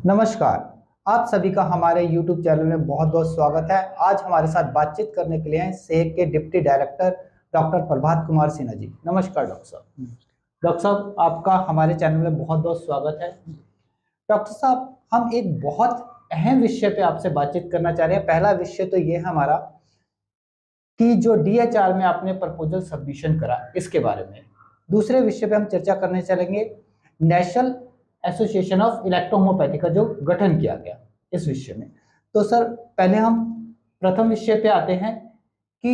नमस्कार। आप सभी का हमारे YouTube चैनल में बहुत-बहुत स्वागत है। आज हमारे साथ बातचीत करने के लिए हैं सेहत के deputy director doctor Prabhat Kumar Sinha ji. नमस्कार डॉक्टर साहब। डॉक्टर साहब, आपका हमारे चैनल में बहुत-बहुत स्वागत है। डॉक्टर साहब, हम एक बहुत अहम विषय पे आपसे बातचीत करना चाह रहे हैं। पहला विषय तो ये है हमारा कि जो डीएचआर में आपने प्रपोजल सबमिशन करा, इसके बारे में। दूसरे विषय पे हम चर्चा करने चलेंगे नेशनल एसोसिएशन ऑफ इलेक्ट्रोहोम्योपैथी का जो गठन किया गया, इस विषय में। तो सर, पहले हम प्रथम विषय पे आते हैं कि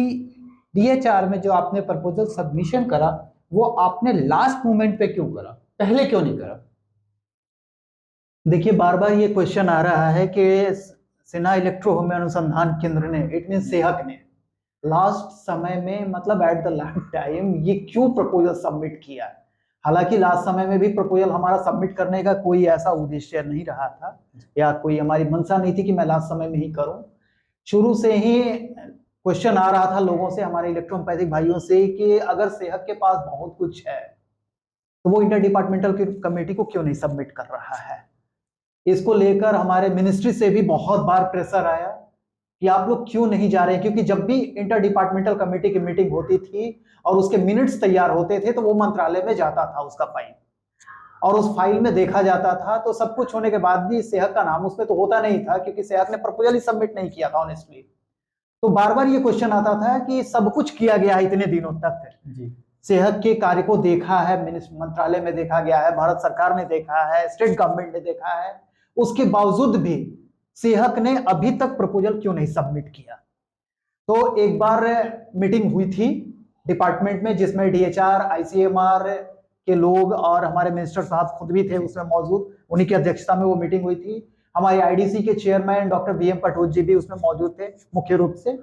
डीएचआर में जो आपने प्रपोजल सबमिशन करा, वो आपने लास्ट मोमेंट पे क्यों करा, पहले क्यों नहीं करा? देखिए, बार बार ये क्वेश्चन आ रहा है कि सिन्हा इलेक्ट्रो होम्यो अनुसंधान केंद्र ने, इट मीन सेहक ने लास्ट समय में, मतलब एट द लास्ट टाइम, ये क्यों प्रपोजल सबमिट किया। हालांकि लास्ट समय में भी प्रपोजल हमारा सबमिट करने का कोई ऐसा उद्देश्य नहीं रहा था या कोई हमारी मंशा नहीं थी कि मैं लास्ट समय में ही करूं। शुरू से ही क्वेश्चन आ रहा था लोगों से, हमारे इलेक्ट्रोपैथिक भाइयों से, कि अगर सेहक के पास बहुत कुछ है तो वो इंटर डिपार्टमेंटल कमेटी को क्यों नहीं सबमिट कर रहा है। इसको लेकर हमारे मिनिस्ट्री से भी बहुत बार प्रेशर आया कि आप लोग क्यों नहीं जा रहे हैं, क्योंकि जब भी इंटर डिपार्टमेंटल कमेटी की मीटिंग होती थी और उसके मिनट्स तैयार होते थे तो वो मंत्रालय में जाता था उसका फाइल, और उस फाइल में देखा जाता था। तो सब कुछ होने के बाद भी सेहक का नाम उसमें तो होता नहीं था, क्योंकि सेहक ने प्रपोजल ही सबमिट नहीं किया था ऑनेस्टली। तो बार बार ये क्वेश्चन आता था कि सब कुछ किया गया है इतने दिनों तक जी, सेहत के कार्य को देखा है, मंत्रालय में देखा गया है, भारत सरकार ने देखा है, स्टेट गवर्नमेंट ने देखा है, उसके बावजूद भी सेहक ने अभी तक प्रपोजल क्यों नहीं सबमिट किया। तो एक बार मीटिंग हुई थी डिपार्टमेंट में, जिसमें डीएचआर, आईसीएमआर के लोग और हमारे मिनिस्टर साहब खुद भी थे उसमें मौजूद। उन्हीं की अध्यक्षता में वो मीटिंग हुई थी। हमारे आईडीसी के चेयरमैन डॉक्टर वीएम पटोच जी भी उसमें मौजूद थे मुख्य रूप से।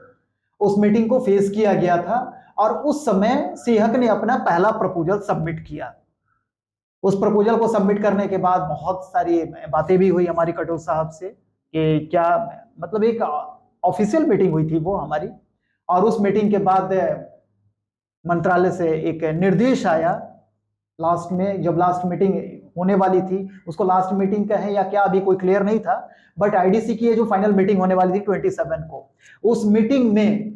उस मीटिंग को फेस किया गया था और उस समय सेहक ने अपना पहला प्रपोजल सबमिट किया। उस प्रपोजल को सबमिट करने के बाद बहुत सारी बातें भी हुई हमारी कटोच साहब से कि क्या, मतलब एक ऑफिशियल मीटिंग हुई थी वो हमारी, और उस मीटिंग के बाद मंत्रालय से एक निर्देश आया लास्ट में, जब लास्ट मीटिंग होने वाली थी, उसको लास्ट मीटिंग कहें या क्या अभी कोई क्लियर नहीं था, बट आईडीसी की ये जो फाइनल मीटिंग होने वाली थी 27 को, उस मीटिंग में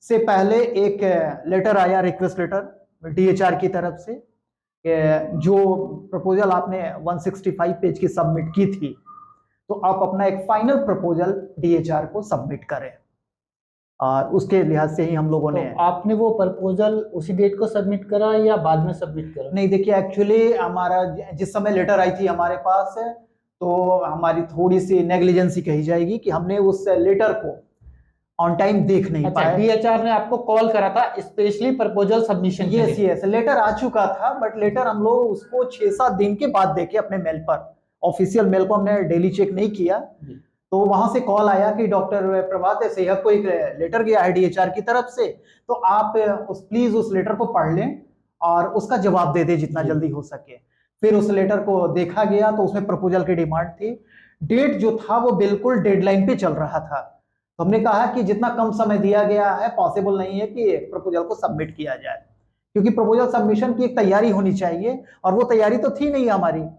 से पहले एक लेटर आया, रिक्वेस्ट लेटर डीएचआर की तरफ से, जो प्रपोजल आपने 165 पेज की सबमिट की थी, तो आप अपना एक फाइनल प्रपोजल डीएचआर को सबमिट करें। और उसके लिहाज से ही हम लोगों ने, आपने वो प्रपोजल उसी डेट को सबमिट करा या बाद में सबमिट करा? नहीं, देखिए, एक्चुअली हमारा जिस समय लेटर आई थी हमारे पास, तो हमारी थोड़ी सी नेग्लिजेंसी कही जाएगी कि हमने उस लेटर को ऑन टाइम देख नहीं पाए। डीएचआर ने आपको कॉल करा था स्पेशली प्रपोजल सबमिशन के लिए? यस यस, लेटर आ चुका था, बट लेटर हम लोग उसको 6-7 दिन के बाद देखे अपने मेल पर। ऑफिशियल मेल को हमने डेली चेक नहीं किया, तो वहां से कॉल आया कि डॉक्टर प्रभात सेहक को एक लेटर गया है डीएचआर की तरफ से, तो आप प्लीज उस लेटर को पढ़ लें और उसका जवाब दे दें जितना जल्दी हो सके। फिर उस लेटर को देखा गया तो उसमें प्रपोजल की डिमांड थी। डेट जो था वो बिल्कुल डेडलाइन पे चल रहा था, तो हमने कहा कि जितना कम समय दिया गया है पॉसिबल नहीं है कि प्रपोजल को सबमिट किया जाए, क्योंकि प्रपोजल सबमिशन की एक तैयारी होनी चाहिए, और वो तैयारी तो थी नहीं हमारी।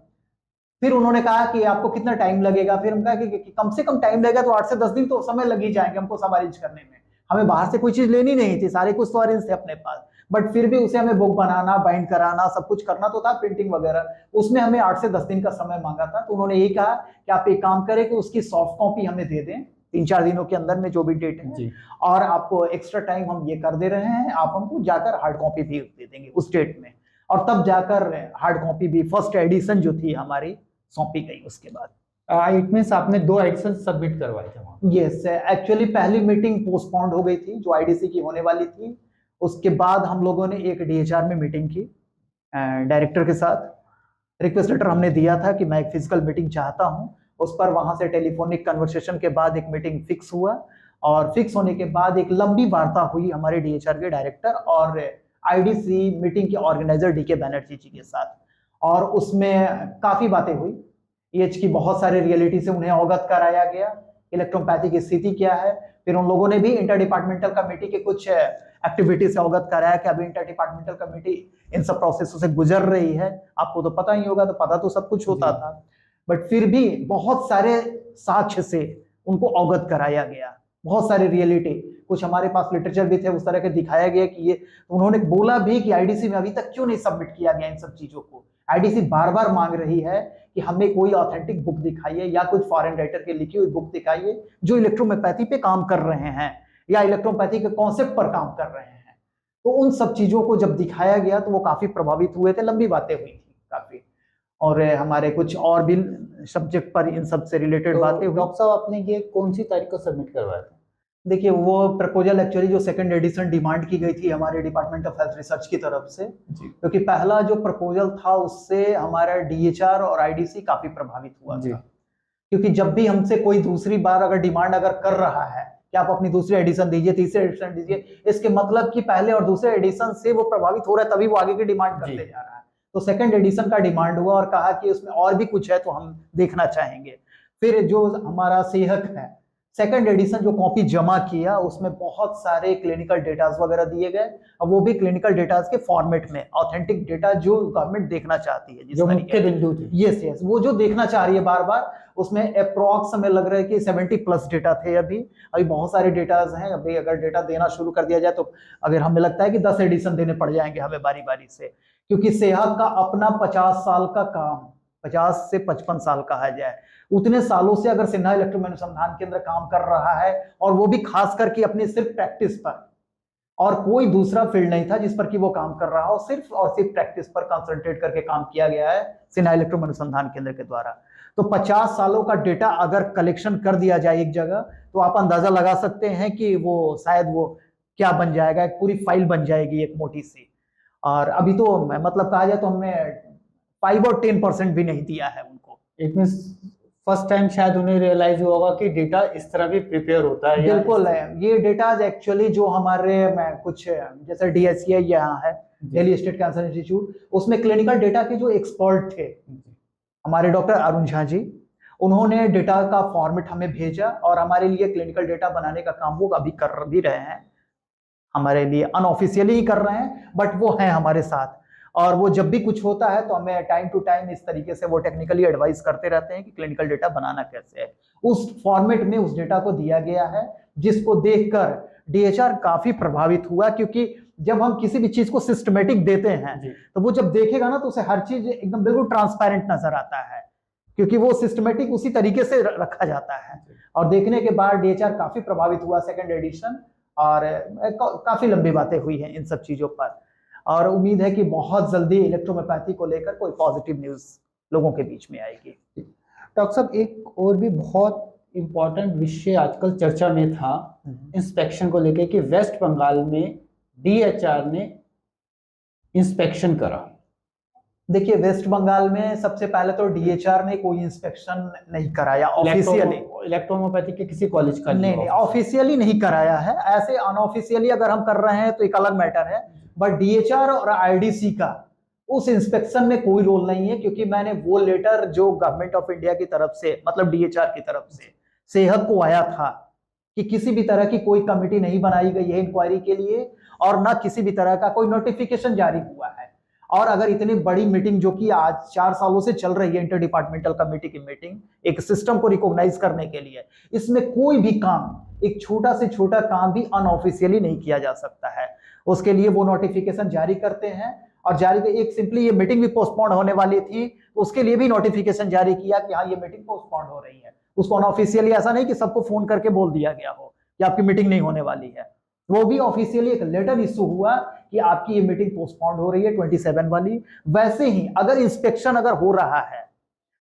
फिर उन्होंने कहा कि आपको कितना टाइम लगेगा, फिर हम कहा कि कम से कम टाइम लगेगा तो 8 से 10 दिन तो समय लग ही जाएंगे हमको सब अरेंज करने में। हमें बाहर से कोई चीज लेनी नहीं थी, सारे कुछ तो अरेंज थे अपने पास, बट फिर भी उसे हमें बुक बनाना, बाइंड कराना, सब कुछ करना तो था, प्रिंटिंग वगैरह, उसमें हमें 8 से 10 दिन का समय मांगा था। तो उन्होंने यही कहा कि आप एक काम करें कि उसकी सॉफ्ट कॉपी हमें दे दें 3-4 दिनों के अंदर में, जो भी डेट है, और आपको एक्स्ट्रा टाइम हम ये कर दे रहे हैं, आप हमको जाकर हार्ड कॉपी भी दे देंगे उस डेट में। और तब जाकर हार्ड कॉपी भी, फर्स्ट एडिशन जो थी हमारी, सौंपी गई उसके बाद। इट मींस आपने 2 एडिशन सबमिट करवाए थे वहां? यस, एक्चुअली पहली मीटिंग पोस्टपोन्ड हो गई थी जो आईडीसी की होने वाली थी। उसके बाद हम लोगों ने एक डीएचआर में मीटिंग की डायरेक्टर के साथ। रिक्वेस्ट लेटर हमने दिया था कि मैं एक फिजिकल मीटिंग चाहता हूं, उस पर वहां से टेलीफोनिक कन्वर्सेशन के बाद एक मीटिंग फिक्स हुआ, और फिक्स होने के बाद एक लंबी वार्ता हुई हमारे डीएचआर के डायरेक्टर और आईडीसी मीटिंग के ऑर्गेनाइजर डीके बैनर्जी जी के साथ, और उसमें काफी बातें हुई। ईएच की बहुत सारे रियलिटी से उन्हें अवगत कराया गया, इलेक्ट्रोपैथी की स्थिति क्या है। फिर उन लोगों ने भी इंटर डिपार्टमेंटल कमेटी के कुछ एक्टिविटी से अवगत कराया कि अभी इंटर डिपार्टमेंटल कमेटी इन सब प्रोसेसों से गुजर रही है। आपको तो पता ही होगा, तो पता तो सब कुछ होता था। बट फिर भी बहुत सारे साक्ष्य से उनको अवगत कराया गया, बहुत सारे रियलिटी, कुछ हमारे पास लिटरेचर भी थे उस तरह के दिखाया गया कि ये, उन्होंने बोला भी कि आईडीसी में अभी तक क्यों नहीं सबमिट किया गया इन सब चीजों को। आईडीसी बार बार मांग रही है कि हमें कोई ऑथेंटिक बुक दिखाइए या कुछ फॉरेन राइटर की लिखी हुई बुक दिखाइए जो इलेक्ट्रोमैथी पे काम कर रहे हैं या इलेक्ट्रोपैथी के कॉन्सेप्ट पर काम कर रहे हैं। तो उन सब चीजों को जब दिखाया गया तो वो काफी प्रभावित हुए थे, लंबी बातें हुई थी काफी, और हमारे कुछ और भी सब्जेक्ट पर इन सब से रिलेटेड बातें हुई। डॉक्टर साहब आपने ये कौन सी तारीख को सबमिट करवाया था? देखिए वो प्रपोजल एक्चुअली जो सेकंड एडिशन डिमांड की गई थी हमारे डिपार्टमेंट ऑफ हेल्थ रिसर्च की तरफ से, क्योंकि पहला जो प्रपोजल था उससे हमारा डीएचआर और आईडीसी काफी प्रभावित हुआ था। क्योंकि जब भी हमसे कोई दूसरी बार अगर डिमांड अगर कर रहा है कि आप अपनी दूसरी एडिशन दीजिए, तीसरी एडिशन दीजिए, इसके मतलब कि पहले और दूसरे एडिशन से वो प्रभावित हो रहा है तभी वो आगे की डिमांड करते जा रहा है। तो सेकंड एडिशन का डिमांड हुआ और कहा कि उसमें और भी कुछ है तो हम देखना चाहेंगे। फिर जो हमारा सेहक है, सेकंड एडिशन जो कॉपी जमा किया उसमें बहुत सारे क्लिनिकल डेटास वगैरह दिए गए, और वो भी क्लिनिकल डेटास के फॉर्मेट में, ऑथेंटिक डेटा जो गवर्नमेंट देखना चाहती है, जो मुख्य बिंदु थे। यस, वो जो देखना चाह रही है बार बार, उसमें अप्रॉक्स हमें लग रहा है कि 70+ डेटा थे। अभी बहुत सारे डेटास हैं, अभी अगर डेटा देना शुरू कर दिया जाए तो अगर हमें लगता है कि 10 एडिशन देने पड़ जाएंगे हमें बारी बारी से, क्योंकि सेहत का अपना 50 साल का काम, 50 से 55 साल कहा जाए, उतने सालों से अगर सिन्हा इलेक्ट्रो अनुसंधान केंद्र काम कर रहा है, और वो भी खास करके अपनी सिर्फ प्रैक्टिस पर, और कोई दूसरा फील्ड नहीं था जिस पर कि वो काम कर रहा हो, सिर्फ और सिर्फ प्रैक्टिस पर कंसंट्रेट करके काम किया गया है सिन्हा इलेक्ट्रो अनुसंधान केंद्र के द्वारा। तो 50 सालों का डेटा अगर कलेक्शन कर दिया जाए एक जगह, तो आप अंदाजा लगा सकते हैं कि वो शायद वो क्या बन जाएगा, एक पूरी फाइल बन जाएगी एक मोटी सी। और अभी तो मतलब कहा जाए तो हमने 5 और 10% भी नहीं दिया है उनको। इट मींस फर्स्ट टाइम शायद उन्हें रियलाइज हुआ होगा कि डेटा इस तरह भी प्रिपेयर होता है। बिल्कुल है, ये डेटा एक्चुअली जो हमारे कुछ जैसे डीएससीआई यहाँ है, दिल्ली स्टेट कैंसर इंस्टीट्यूट, उसमें क्लिनिकल डेटा के जो एक्सपर्ट थे हमारे डॉक्टर अरुण झा जी, उन्होंने डेटा का फॉर्मेट हमें भेजा और हमारे लिए क्लिनिकल डेटा बनाने का काम वो अभी कर भी रहे हैं, हमारे लिए अनऑफिशियली ही कर रहे हैं, बट वो हैं हमारे साथ। और वो जब भी कुछ होता है तो हमें टाइम टू टाइम इस तरीके से वो टेक्निकली एडवाइस करते रहते हैं कि क्लिनिकल डेटा बनाना कैसे है। उस फॉर्मेट में उस डेटा को दिया गया है, जिसको देखकर डीएचआर काफी प्रभावित हुआ, क्योंकि जब हम किसी भी चीज को सिस्टमेटिक देते हैं तो वो जब देखेगा ना तो उसे हर चीज एकदम बिल्कुल ट्रांसपेरेंट नजर आता है, क्योंकि वो सिस्टमेटिक उसी तरीके से रखा जाता है। और देखने के बाद डीएचआर काफी प्रभावित हुआ सेकंड एडिशन, और काफी लंबी बातें हुई हैं इन सब चीजों पर, और उम्मीद है कि बहुत जल्दी इलेक्ट्रोमैथी को लेकर कोई पॉजिटिव न्यूज लोगों के बीच में आएगी। डॉक्टर साहब एक और भी बहुत इंपॉर्टेंट विषय आजकल चर्चा में था इंस्पेक्शन को लेकर, कि वेस्ट बंगाल में डीएचआर ने इंस्पेक्शन करा। देखिए वेस्ट बंगाल में सबसे पहले तो डीएचआर ने कोई इंस्पेक्शन नहीं कराया ऑफिशियली, इलेक्ट्रोमोपैथी के किसी कॉलेज का नहीं ऑफिशियली नहीं कराया है। ऐसे अनऑफिशियली अगर हम कर रहे हैं तो एक अलग मैटर है, बट डीएचआर और आईडीसी का उस इंस्पेक्शन में कोई रोल नहीं है, क्योंकि मैंने वो लेटर जो गवर्नमेंट ऑफ इंडिया की तरफ से, मतलब डीएचआर की तरफ से सेहत को आया था कि किसी भी तरह की कोई कमेटी नहीं बनाई गई है इंक्वायरी के लिए, और ना किसी भी तरह का कोई नोटिफिकेशन जारी हुआ है। और अगर इतनी बड़ी मीटिंग जो कि आज 4 सालों से चल रही है, इंटर डिपार्टमेंटल कमेटी की मीटिंग, एक सिस्टम को रिकॉग्नाइज करने के लिए, इसमें कोई भी काम, एक छोटा से छोटा काम भी अनऑफिशियली नहीं किया जा सकता है। उसके लिए वो नोटिफिकेशन जारी करते हैं, और जारी के एक सिंपली ये मीटिंग भी पोस्टपोन होने वाली थी तो उसके लिए भी नोटिफिकेशन जारी किया कि हाँ ये मीटिंग पोस्टपोन हो रही है। उसको अनऑफिशियली ऐसा नहीं कि सबको फोन करके बोल दिया गया हो कि आपकी मीटिंग नहीं होने वाली है, वो भी ऑफिशियली एक लेटर इशू हुआ कि आपकी ये मीटिंग पोस्टपोन हो रही है 27 वाली। वैसे ही अगर इंस्पेक्शन अगर हो रहा है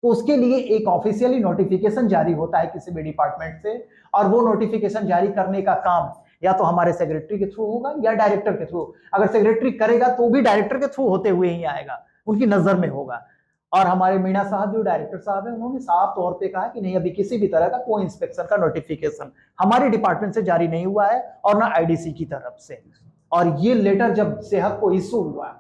तो उसके लिए एक ऑफिशियली नोटिफिकेशन जारी होता है किसी भी डिपार्टमेंट से, और वो नोटिफिकेशन जारी करने का काम या तो हमारे सेक्रेटरी के थ्रू होगा या डायरेक्टर के थ्रू। अगर सेक्रेटरी करेगा तो भी डायरेक्टर के थ्रू होते हुए ही आएगा, उनकी नजर में होगा। और हमारे मीणा साहब जो डायरेक्टर साहब हैं, उन्होंने साफ तौर पे कहा कि नहीं अभी किसी भी तरह का कोई इंस्पेक्शन का नोटिफिकेशन हमारे डिपार्टमेंट से जारी नहीं हुआ है और ना आईडीसी की तरफ से। और ये लेटर जब सेहत को इशू हुआ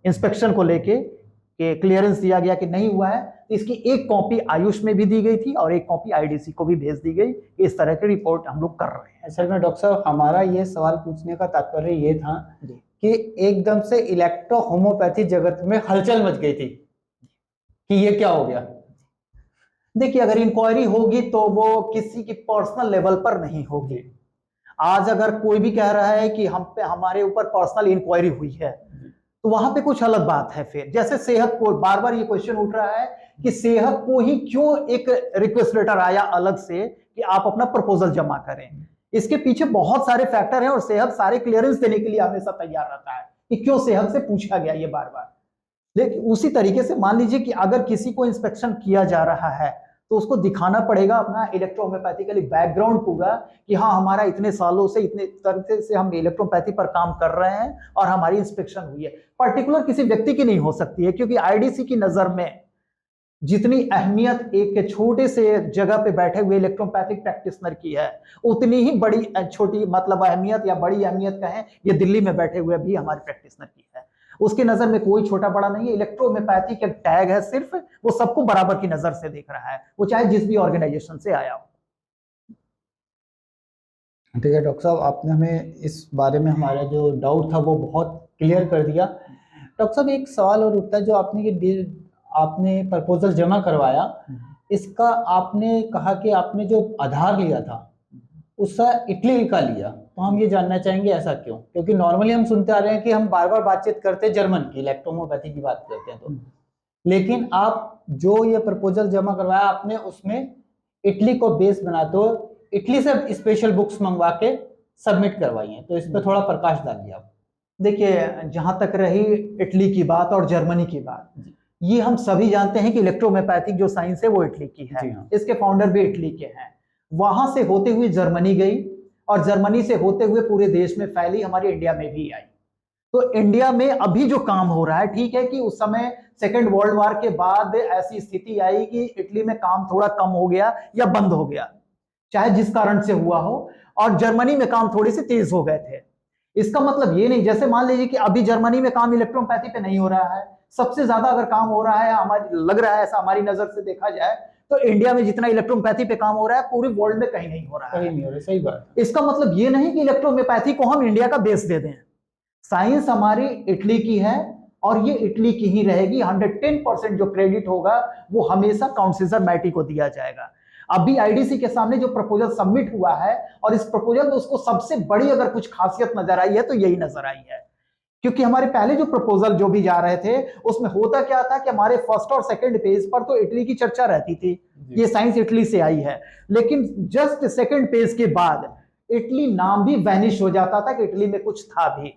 इंस्पेक्शन को लेके कि क्लियरेंस दिया गया कि नहीं हुआ है, तो इसकी एक कॉपी आयुष में भी दी गई थी और एक कॉपी आईडीसी को भी भेज दी गई कि इस तरह की रिपोर्ट हम लोग कर रहे हैं। असल में डॉक्टर साहब हमारा ये सवाल पूछने का तात्पर्य ये था कि एकदम से इलेक्ट्रो होम्योपैथी जगत में हलचल मच गई थी कि ये क्या हो गया। देखिए, अगर इंक्वायरी होगी तो वो किसी की पर्सनल लेवल पर नहीं होगी। आज अगर कोई भी कह रहा है कि हम पे हमारे ऊपर पर्सनल इंक्वायरी हुई है, तो वहां पे कुछ अलग बात है। फिर जैसे सेहत को बार बार ये क्वेश्चन उठ रहा है कि सेहत को ही क्यों एक रिक्वेस्ट लेटर आया अलग से कि आप अपना प्रपोजल जमा करें। इसके पीछे बहुत सारे फैक्टर हैं और सेहत सारे क्लियरेंस देने के लिए हमेशा तैयार रहता है कि क्यों सेहत से पूछा गया ये बार बार। लेकिन उसी तरीके से मान लीजिए कि अगर किसी को इंस्पेक्शन किया जा रहा है तो उसको दिखाना पड़ेगा अपना इलेक्ट्रोहोम्योपैथिकली बैकग्राउंड पूरा कि हाँ, हमारा इतने सालों से इतने तरह से हम इलेक्ट्रोपैथी पर काम कर रहे हैं और हमारी इंस्पेक्शन हुई है। पर्टिकुलर किसी व्यक्ति की नहीं हो सकती है, क्योंकि आईडीसी की नजर में जितनी अहमियत एक छोटे से जगह पे बैठे हुए इलेक्ट्रोपैथिक प्रैक्टिशनर की है, उतनी ही बड़ी छोटी मतलब अहमियत या बड़ी अहमियत कहें ये दिल्ली में बैठे हुए भी हमारे प्रैक्टिशनर की है। उसकी नजर में कोई छोटा बड़ा नहीं है। इलेक्ट्रोहोम्योपैथी का टैग है सिर्फ, वो सबको बराबर की नजर से देख रहा है, वो चाहे जिस भी ऑर्गेनाइजेशन से आया हो। ठीक है डॉक्टर साहब, आपने हमें इस बारे में हमारा जो डाउट था वो बहुत क्लियर कर दिया। डॉक्टर साहब, एक सवाल और उठता है, जो आपने प्रपोजल जमा करवाया, इसका आपने कहा कि आपने जो आधार लिया था उसका इटली का लिया, तो हम ये जानना चाहेंगे ऐसा क्यों? क्योंकि नॉर्मली हम सुनते आ रहे हैं कि हम बार बार बातचीत करते हैं जर्मन की, इलेक्ट्रोहोम्योपैथी की बात करते हैं तो, लेकिन आप जो ये प्रपोजल जमा करवाया आपने उसमें इटली को बेस बनाते हो, इटली से स्पेशल बुक्स मंगवा के सबमिट करवाई हैं, तो इस पर थोड़ा प्रकाश डालिए आप। देखिए, जहां तक रही इटली की बात और जर्मनी की बात, ये हम सभी जानते हैं कि इलेक्ट्रोहोम्योपैथिक जो साइंस है वो इटली की है। हाँ। इसके फाउंडर भी इटली के हैं। वहां से होते हुए जर्मनी गई और जर्मनी से होते हुए पूरे देश में फैली, हमारे इंडिया में भी आई। तो इंडिया में अभी जो काम हो रहा है, ठीक है कि उस समय सेकेंड वर्ल्ड वॉर के बाद ऐसी स्थिति आई कि इटली में काम थोड़ा कम हो गया या बंद हो गया, चाहे जिस कारण से हुआ हो, और जर्मनी में काम थोड़ी सी तेज हो गए थे। इसका मतलब ये नहीं, जैसे मान लीजिए कि अभी जर्मनी में काम इलेक्ट्रोपैथी पे नहीं हो रहा है, सबसे ज्यादा अगर काम हो रहा है, हमारी लग रहा है ऐसा, हमारी नजर से देखा जाए तो इंडिया में जितना इलेक्ट्रोपैथी पे काम हो रहा है पूरे वर्ल्ड में कहीं नहीं हो रहा है। कहीं नहीं हो रहा, सही बात। इसका मतलब ये नहीं कि इलेक्ट्रोहोम्योपैथी को हम इंडिया का बेस दे दें। साइंस हमारी इटली की है और ये इटली की ही रहेगी। 110% जो क्रेडिट होगा वो हमेशा काउंट सीजर मैटी को दिया जाएगा। अभी आईडीसी के सामने जो प्रपोजल सबमिट हुआ है, और इस प्रपोजल में उसको सबसे बड़ी अगर कुछ खासियत नजर आई है तो यही नजर आई है, क्योंकि हमारे पहले जो प्रपोजल जो भी जा रहे थे उसमें होता क्या था कि हमारे फर्स्ट और सेकंड पेज पर तो इटली की चर्चा रहती थी, ये साइंस इटली से आई है, लेकिन जस्ट सेकंड पेज के बाद इटली नाम भी वैनिश हो जाता था कि इटली में कुछ था भी।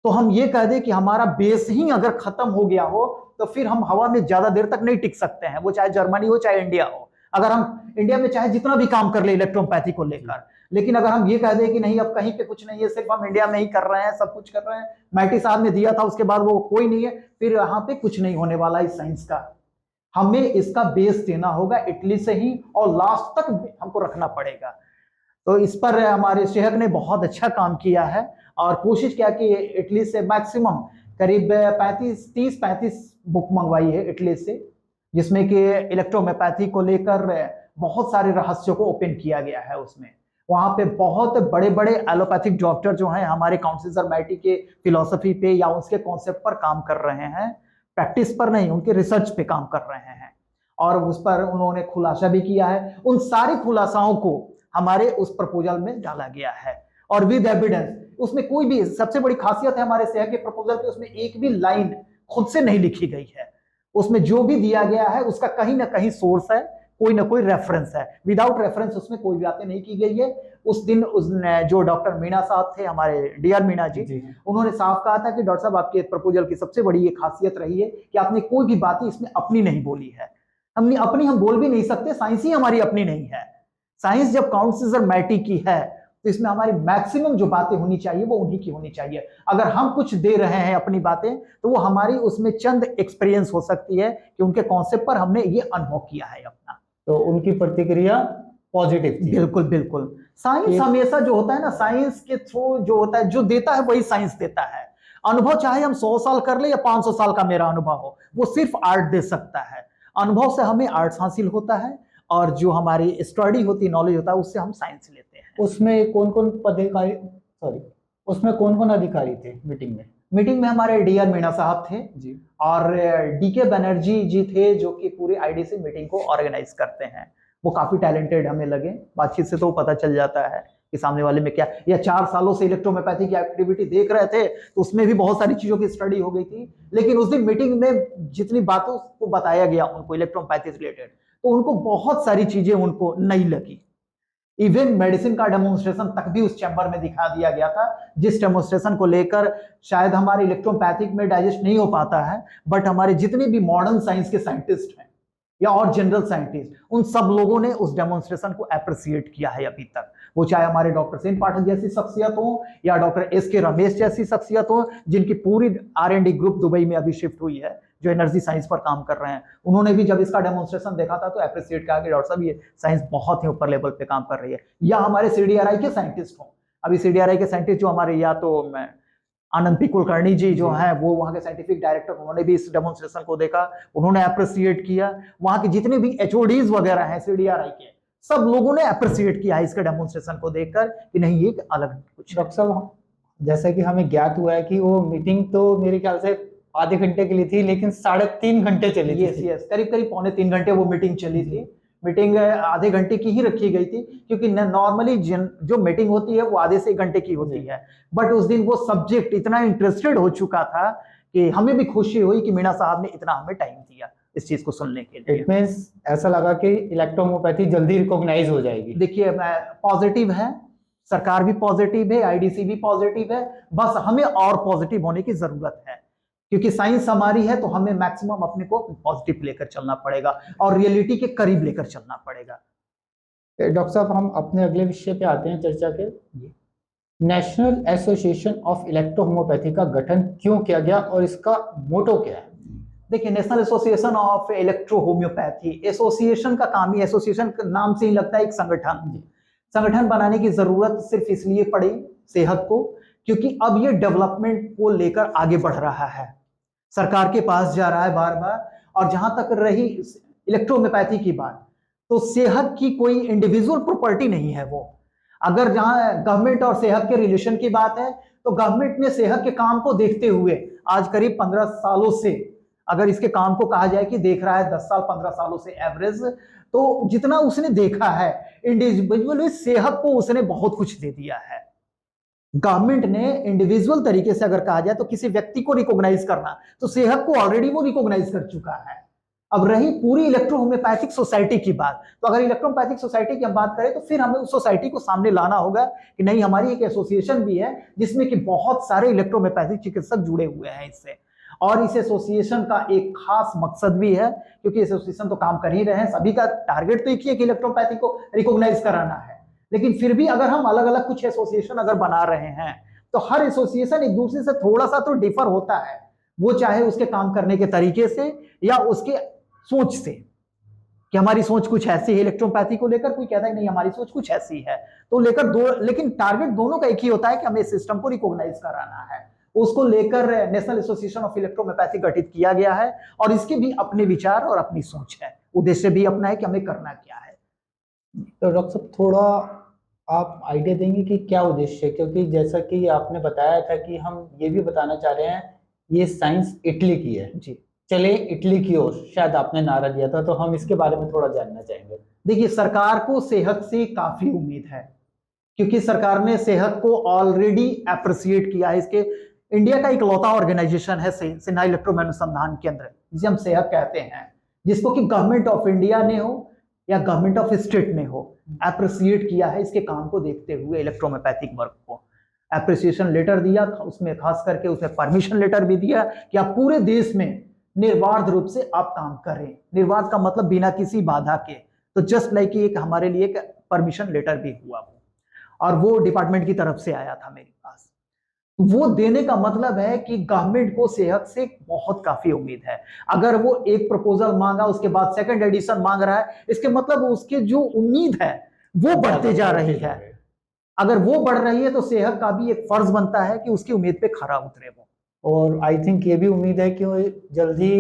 तो हम ये कह दें कि हमारा बेस ही अगर खत्म हो गया हो तो फिर हम हवा में ज्यादा देर तक नहीं टिक सकते हैं, वो चाहे जर्मनी हो चाहे इंडिया हो। अगर हम इंडिया में चाहे जितना भी काम कर ले इलेक्ट्रोपैथी को लेकर, लेकिन अगर हम ये कह दें कि नहीं अब कहीं पे कुछ नहीं है, सिर्फ हम इंडिया में ही कर रहे हैं, सब कुछ कर रहे हैं, मैटी साहब ने दिया था उसके बाद वो कोई नहीं है, फिर यहाँ पे कुछ नहीं होने वाला इस साइंस का। हमें इसका बेस देना होगा इटली से ही और लास्ट तक हमको रखना पड़ेगा। तो इस पर हमारे शेहक ने बहुत अच्छा काम किया है और कोशिश किया कि इटली से मैक्सिमम करीब 30-35 बुक मंगवाई है इटली से, जिसमें कि इलेक्ट्रोहोम्योपैथी को लेकर बहुत सारे रहस्यों को ओपन किया गया है। उसमें वहां पे बहुत बड़े बड़े एलोपैथिक डॉक्टर जो हैं हमारे काउंसिलर मैटी के फिलॉसफी पे या उसके कॉन्सेप्ट पर काम कर रहे हैं, प्रैक्टिस पर नहीं, उनके रिसर्च पे काम कर रहे हैं, और उस पर उन्होंने खुलासा भी किया है। उन सारी खुलासाओं को हमारे उस प्रपोजल में डाला गया है और विद एविडेंस। उसमें कोई भी, सबसे बड़ी खासियत है हमारे सेहत के प्रपोजल पे, उसमें एक भी लाइन खुद से नहीं लिखी गई है। उसमें जो भी दिया गया है उसका कहीं ना कहीं सोर्स है, कोई ना कोई रेफरेंस है। विदाउट रेफरेंस उसमें कोई बातें नहीं की गई है। उस दिन जो डॉक्टर मीणा साहब थे, हमारे डीआर मीणा जी, उन्होंने साफ कहा था कि डॉक्टर साहब आपके प्रपोजल की सबसे बड़ी ये खासियत रही है कि आपने कोई भी बात इसमें अपनी नहीं बोली है। हमने अपनी, हम बोल भी नहीं सकते, साइंस ही हमारी अपनी नहीं है। साइंस जब काउंसिलर मैटी की है तो इसमें हमारी मैक्सिमम जो बातें होनी चाहिए वो उन्हीं की होनी चाहिए। अगर हम कुछ दे रहे हैं अपनी बातें तो वो हमारी उसमें चंद एक्सपीरियंस हो सकती है कि उनके कॉन्सेप्ट पर हमने ये अनुभव किया है अपना। तो उनकी प्रतिक्रिया पॉजिटिव थी। बिल्कुल बिल्कुल। साइंस हमेशा जो होता है ना, साइंस के थ्रू जो होता है, जो देता है वही साइंस देता है। अनुभव चाहे हम 100 साल कर ले या 500 साल का मेरा अनुभव हो, वो सिर्फ आर्ट दे सकता है। अनुभव से हमें आर्ट्स हासिल होता है और जो हमारी स्टडी होती है, नॉलेज होता है, उससे हम साइंस लेते हैं। उसमें कौन कौन पदाधिकारी, उसमें कौन कौन अधिकारी थे मीटिंग में? मीटिंग में हमारे डीआर मीणा साहब थे जी। और डीके बनर्जी जी थे, जो कि पूरी आईडीसी मीटिंग को ऑर्गेनाइज करते हैं। वो काफी टैलेंटेड हमें लगे, बातचीत से तो पता चल जाता है कि सामने वाले में क्या, या 4 सालों से इलेक्ट्रोमैथी की एक्टिविटी देख रहे थे तो उसमें भी बहुत सारी चीजों की स्टडी हो गई थी। लेकिन उस दिन मीटिंग में जितनी बातों को बताया गया उनको इलेक्ट्रोमैथी से रिलेटेड, तो उनको बहुत सारी चीजें उनको नहीं लगी। इवन मेडिसिन का डेमोन्स्ट्रेशन तक भी उस चैम्बर में दिखा दिया गया था, जिस डेमोन्स्ट्रेशन को लेकर शायद हमारे इलेक्ट्रोपैथिक में डाइजेस्ट नहीं हो पाता है, बट हमारे जितने भी मॉडर्न साइंस के साइंटिस्ट हैं या और जनरल साइंटिस्ट, उन सब लोगों ने उस डेमोन्स्ट्रेशन को अप्रिशिएट किया है अभी तक। वो चाहे हमारे डॉक्टर सेन पाठक जैसी शख्सियत हो या डॉक्टर एस.के. रमेश जैसी शख्सियत हो, जिनकी पूरी R&D ग्रुप दुबई में अभी शिफ्ट हुई है, जो एनर्जी साइंस पर काम कर रहे हैं। उन्होंने भी जब इसका डेमोन्स्ट्रेशन देखा था तो अप्रिशिएट किया कि डॉक्टर साहब ये साइंस बहुत ही ऊपर लेवल पे काम कर रही है। या हमारे CDRI के साइंटिस्ट हों, अभी CDRI के साइंटिस्ट जो हमारे, या तो आनंद पी कुलकर्णी जी जो हैं, वो वहाँ के साइंटिफिक डायरेक्टर, उन्होंने भी इस डेमोन्स्ट्रेशन को देखा, उन्होंने अप्रिशिएट किया। वहाँ के जितने भी HODs वगैरह हैं CDRI के, सब लोगों ने अप्रिशिएट किया है इसके डेमोन्स्ट्रेशन को देखकर कि नहीं ये अलग कुछ। डॉक्टर साहब, जैसा कि हमें ज्ञात हुआ है कि वो मीटिंग तो मेरे ख्याल से आधे घंटे के लिए थी, लेकिन 3.5 घंटे चली थी। यस, करीब करीब 2.25 घंटे वो मीटिंग चली थी। मीटिंग आधे घंटे की ही रखी गई थी, क्योंकि नॉर्मली जो मीटिंग होती है वो आधे से 1 घंटे की होती है। बट उस दिन वो सब्जेक्ट इतना इंटरेस्टेड हो चुका था कि हमें भी खुशी हुई कि मीणा साहब ने इतना हमें टाइम दिया इस चीज को सुनने के लिए। इट मींस ऐसा लगा कि इलेक्ट्रोहोम्योपैथी जल्दी रिकॉग्नाइज हो जाएगी। देखिए, पॉजिटिव है, सरकार भी पॉजिटिव है, आईडीसी भी पॉजिटिव है, बस हमें और पॉजिटिव होने की जरूरत है, क्योंकि साइंस हमारी है तो हमें मैक्सिमम अपने को पॉजिटिव लेकर चलना पड़ेगा और रियलिटी के करीब लेकर चलना पड़ेगा। डॉक्टर साहब, हम अपने अगले विषय पे आते हैं चर्चा के। नेशनल एसोसिएशन ऑफ इलेक्ट्रोहोम्योपैथी का गठन क्यों किया गया और इसका मोटो क्या है? देखिए, national association of electro homeopathy, association का काम ही, एसोसिएशन का नाम से ही लगता है एक संगठन। संगठन बनाने की जरूरत सिर्फ इसलिए पड़ी सेहत को, क्योंकि अब ये डेवलपमेंट को लेकर आगे बढ़ रहा है, सरकार के पास जा रहा है बार बार। और जहां तक रही इलेक्ट्रोहोम्योपैथी की बात, तो सेहत की कोई इंडिविजुअल प्रॉपर्टी नहीं है वो। अगर जहां गवर्नमेंट और सेहत के रिलेशन की बात है, तो गवर्नमेंट ने सेहत के काम को देखते हुए आज करीब 15 सालों से, अगर इसके काम को कहा जाए कि देख रहा है 10 साल 15 सालों से एवरेज, तो जितना उसने देखा है इंडिविजुअल सेहत को उसने बहुत कुछ दे दिया है। गवर्नमेंट ने इंडिविजुअल तरीके से अगर कहा जाए तो किसी व्यक्ति को रिकॉग्नाइज करना, तो सेहत को ऑलरेडी वो रिकॉग्नाइज कर चुका है। अब रही पूरी इलेक्ट्रो होम्योपैथिक सोसाइटी की बात, तो अगर इलेक्ट्रोपैथिक सोसाइटी की हम बात करें तो फिर हमें उस सोसाइटी को सामने लाना होगा कि नहीं, हमारी एक एसोसिएशन भी है जिसमें कि बहुत सारे इलेक्ट्रोहोम्योपैथिक चिकित्सक जुड़े हुए हैं इससे। और इस एसोसिएशन का एक खास मकसद भी है, क्योंकि एसोसिएशन तो काम कर ही रहे हैं, सभी का टारगेट तो एक ही है कि इलेक्ट्रोपैथी को रिकॉग्नाइज कराना है। लेकिन फिर भी अगर हम अलग अलग कुछ एसोसिएशन अगर बना रहे हैं, तो हर एसोसिएशन एक दूसरे से थोड़ा सा तो डिफर होता है, वो चाहे उसके काम करने के तरीके से या उसके सोच से, कि हमारी सोच कुछ ऐसी है इलेक्ट्रोपैथी को लेकर, कोई कहता है नहीं हमारी सोच कुछ ऐसी है, तो लेकर दो, लेकिन टारगेट दोनों का एक ही होता है कि हमें इस सिस्टम को रिकॉग्नाइज कराना है। उसको लेकर नेशनल एसोसिएशन ऑफ इलेक्ट्रोहोम्योपैथी गठित किया गया है, और इसके भी अपने विचार और अपनी सोच है, उद्देश्य भी अपना है कि हमें करना क्या है। तो डॉक्टर साहब, थोड़ा आप आइडिया देंगे कि क्या उद्देश्य है? क्योंकि जैसा कि आपने बताया था कि हम ये भी बताना चाह रहे हैं ये साइंस इटली की है जी, चले इटली की ओर, शायद आपने नारा दिया था, तो हम इसके बारे में थोड़ा जानना चाहेंगे। देखिए, सरकार को सेहत से काफी उम्मीद है, क्योंकि सरकार ने सेहत को ऑलरेडी अप्रिशिएट किया है। इसके इंडिया का इकलौता ऑर्गेनाइजेशन है सिन्हा इलेक्ट्रो अनुसंधान केंद्र, जिसे हम सेहत कहते हैं, जिसको कि गवर्नमेंट ऑफ इंडिया ने हो या गवर्नमेंट ऑफ स्टेट ने हो अप्रिशिएट किया है इसके काम को देखते हुए। इलेक्ट्रोहोम्योपैथिक वर्क को अप्रिसिएशन लेटर दिया, उसमें खास करके उसमें परमिशन लेटर भी दिया कि आप पूरे देश में निर्बाध रूप से आप काम करें। निर्बाध का मतलब बिना किसी बाधा के, तो जस्ट लाइक एक हमारे लिए एक परमिशन लेटर भी हुआ वो, और वो डिपार्टमेंट की तरफ से आया था मेरे पास। वो देने का मतलब है कि गवर्नमेंट को सेहत से बहुत काफी उम्मीद है। अगर वो एक प्रपोजल मांगा, उसके बाद सेकंड एडिशन मांग रहा है, इसके मतलब उसके जो उम्मीद है वो बढ़ते जा रही है। अगर वो बढ़ रही है तो सेहत का भी एक फर्ज बनता है कि उसकी उम्मीद पे खरा उतरे वो। और आई थिंक ये भी उम्मीद है कि वो जल्दी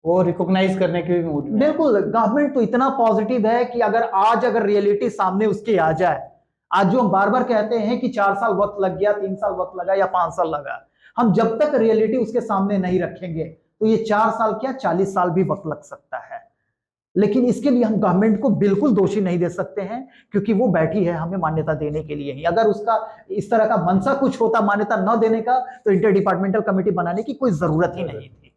वो रिकॉग्नाइज करने की भी मूड में है। बिल्कुल, गवर्नमेंट तो इतना पॉजिटिव है कि अगर रियलिटी सामने उसके आ जाए, आज जो हम बार बार कहते हैं कि 4 साल वक्त लग गया, 3 साल वक्त लगा या 5 साल लगा, हम जब तक रियलिटी उसके सामने नहीं रखेंगे तो ये 4 साल क्या 40 साल भी वक्त लग सकता है। लेकिन इसके लिए हम गवर्नमेंट को बिल्कुल दोषी नहीं दे सकते हैं, क्योंकि वो बैठी है हमें मान्यता देने के लिए ही। अगर उसका इस तरह का मनसा कुछ होता मान्यता न देने का, तो इंटर डिपार्टमेंटल कमेटी बनाने की कोई जरूरत ही नहीं थी।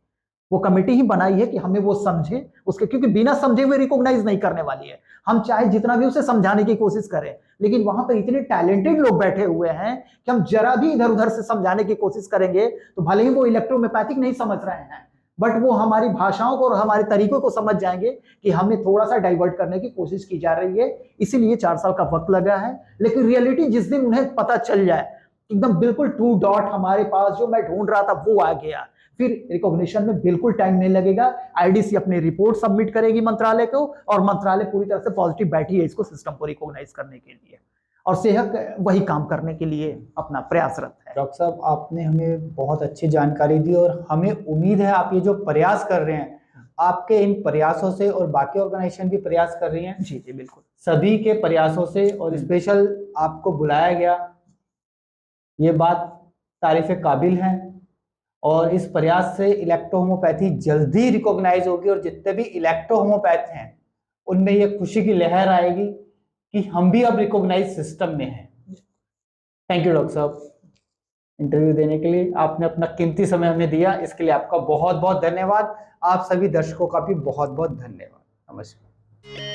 वो कमेटी ही बनाई है कि हमें वो समझे उसके, क्योंकि बिना समझे हुए रिकॉग्नाइज नहीं करने वाली है। हम चाहे जितना भी उसे समझाने की कोशिश करें, लेकिन वहां पर इतने टैलेंटेड लोग बैठे हुए हैं कि हम जरा भी इधर उधर से समझाने की कोशिश करेंगे तो भले ही वो इलेक्ट्रोमैथेटिक नहीं समझ रहे हैं, बट वो हमारी भाषाओं को और हमारे तरीकों को समझ जाएंगे कि हमें थोड़ा सा डाइवर्ट करने की कोशिश की जा रही है। इसीलिए 4 साल का वक्त लगा है। लेकिन रियलिटी जिस दिन उन्हें पता चल जाए, एकदम बिल्कुल टू डॉट हमारे पास जो मैं ढूंढ रहा था वो आ गया, फिर रिकॉग्निशन में बिल्कुल टाइम नहीं लगेगा। आईडीसी अपनी रिपोर्ट सबमिट करेगी मंत्रालय को, और मंत्रालय पूरी तरह से पॉजिटिव बैठी है इसको सिस्टम को रिकॉग्नाइज करने के लिए, और सेहत वही काम करने के लिए अपना प्रयासरत है। डॉक्टर साहब, आपने हमें बहुत अच्छी जानकारी दी और हमें उम्मीद है आप ये जो प्रयास कर रहे हैं, आपके इन प्रयासों से और बाकी ऑर्गेनाइजेशन भी प्रयास कर रही हैं, जी जी बिल्कुल, सभी के प्रयासों से और स्पेशल आपको बुलाया गया, ये बात तारीफ काबिल है। और इस प्रयास से इलेक्ट्रो होम्योपैथी जल्दी रिकॉग्नाइज होगी और जितने भी इलेक्ट्रो होम्योपैथ हैं उनमें ये खुशी की लहर आएगी कि हम भी अब रिकॉग्नाइज सिस्टम में हैं। थैंक यू डॉक्टर साहब, इंटरव्यू देने के लिए। आपने अपना कीमती समय हमें दिया, इसके लिए आपका बहुत बहुत धन्यवाद। आप सभी दर्शकों का भी बहुत बहुत धन्यवाद। नमस्कार।